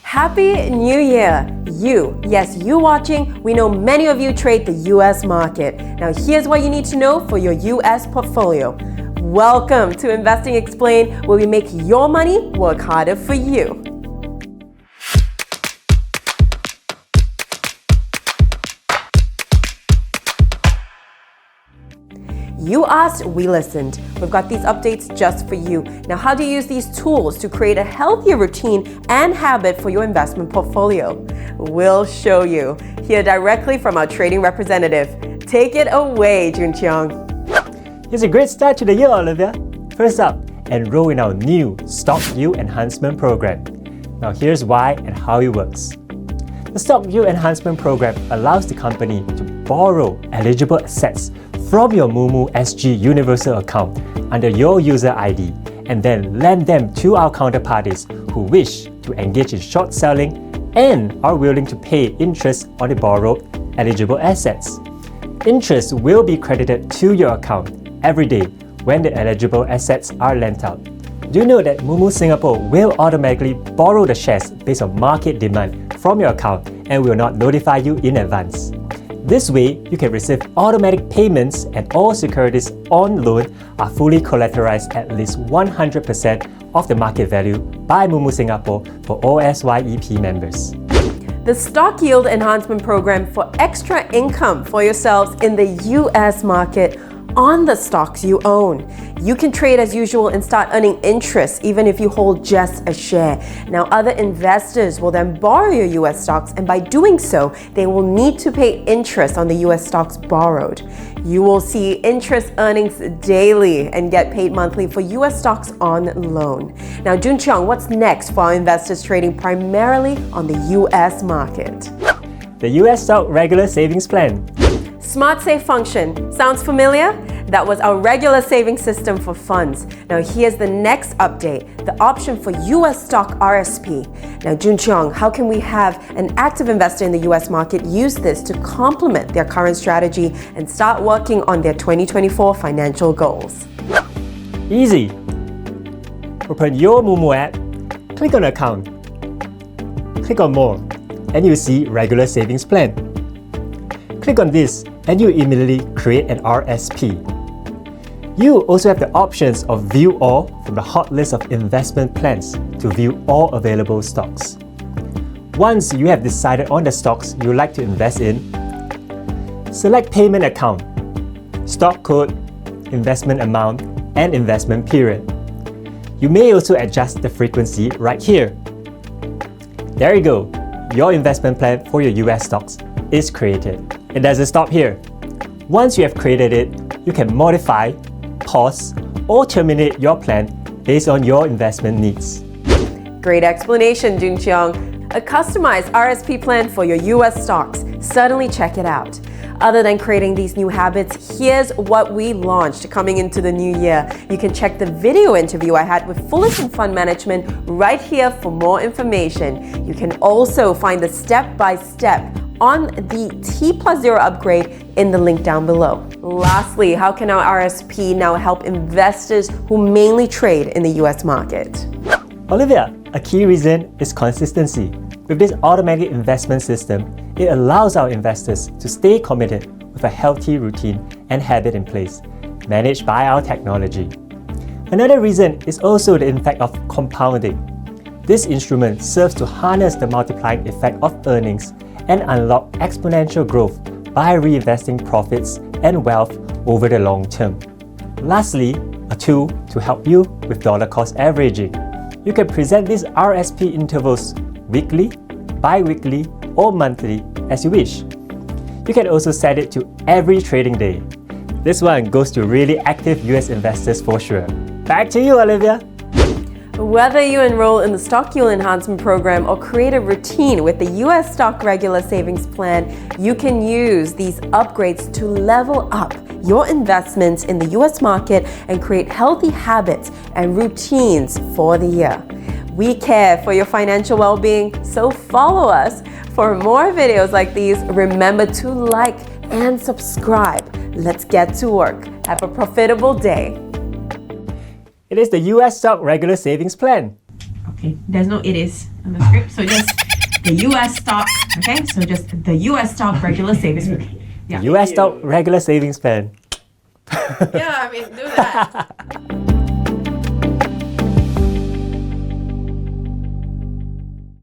Happy New Year! Yes, you watching, we know many of you trade the US market. Now here's what you need to know for your US portfolio. Welcome to Investing Explained, where we make your money work harder for you. You asked, we listened. We've got these updates just for you. Now, how do you use these tools to create a healthier routine and habit for your investment portfolio? We'll show you. Hear directly from our trading representative. Take it away, Juncheong. It's a great start to the year, Olivia. First up, enroll in our new Stock Yield Enhancement Program. Now, here's why and how it works. The Stock Yield Enhancement Program allows the company to borrow eligible assets from your moomoo SG Universal account under your user ID and then lend them to our counterparties who wish to engage in short selling and are willing to pay interest on the borrowed eligible assets. Interest will be credited to your account every day when the eligible assets are lent out. Do note that moomoo Singapore will automatically borrow the shares based on market demand from your account and will not notify you in advance. This way, you can receive automatic payments and all securities on loan are fully collateralized at least 100% of the market value by moomoo Singapore for all SYEP members. The Stock Yield Enhancement Program for extra income for yourselves in the US market on the stocks you own. You can trade as usual and start earning interest even if you hold just a share. Now, other investors will then borrow your US stocks, and by doing so, they will need to pay interest on the US stocks borrowed. You will see interest earnings daily and get paid monthly for US stocks on loan. Now, Juncheong, what's next for our investors trading primarily on the US market? The US Stock Regular Savings Plan. Smart Save function. Sounds familiar? That was our regular saving system for funds. Now here's the next update, the option for US stock RSP. Now Juncheong, how can we have an active investor in the US market use this to complement their current strategy and start working on their 2024 financial goals? Easy. Open your moomoo app, click on Account, click on More, and you see Regular Savings Plan. Click on this and you immediately create an RSP. You also have the options of View All from the hot list of investment plans to view all available stocks. Once you have decided on the stocks you would like to invest in, select Payment Account, Stock Code, Investment Amount, and Investment Period. You may also adjust the frequency right here. There you go, your investment plan for your US stocks is created. It doesn't stop here. Once you have created it, you can modify, pause, or terminate your plan based on your investment needs. Great explanation, Juncheong. A customized RSP plan for your US stocks. Certainly check it out. Other than creating these new habits, here's what we launched coming into the new year. You can check the video interview I had with Fullerton Fund Management right here for more information. You can also find the step-by-step on the T+0 upgrade in the link down below. Lastly, how can our RSP now help investors who mainly trade in the US market? Olivia, a key reason is consistency. With this automatic investment system, it allows our investors to stay committed with a healthy routine and habit in place, managed by our technology. Another reason is also the impact of compounding. This instrument serves to harness the multiplying effect of earnings and unlock exponential growth by reinvesting profits and wealth over the long term. Lastly, a tool to help you with dollar cost averaging. You can present these RSP intervals weekly, bi-weekly, or monthly as you wish. You can also set it to every trading day. This one goes to really active US investors for sure. Back to you, Olivia. Whether you enroll in the Stock Yield Enhancement Program or create a routine with the US Stock Regular Savings Plan, you can use these upgrades to level up your investments in the US market and create healthy habits and routines for the year. We care for your financial well-being, so follow us. For more videos like these, remember to like and subscribe. Let's get to work. Have a profitable day. It is the US Stock Regular Savings Plan. Okay, there's no it is on the script, so just the US stock, okay? So just the US stock regular savings plan. Yeah. US stock regular savings plan. Yeah, I mean, do that.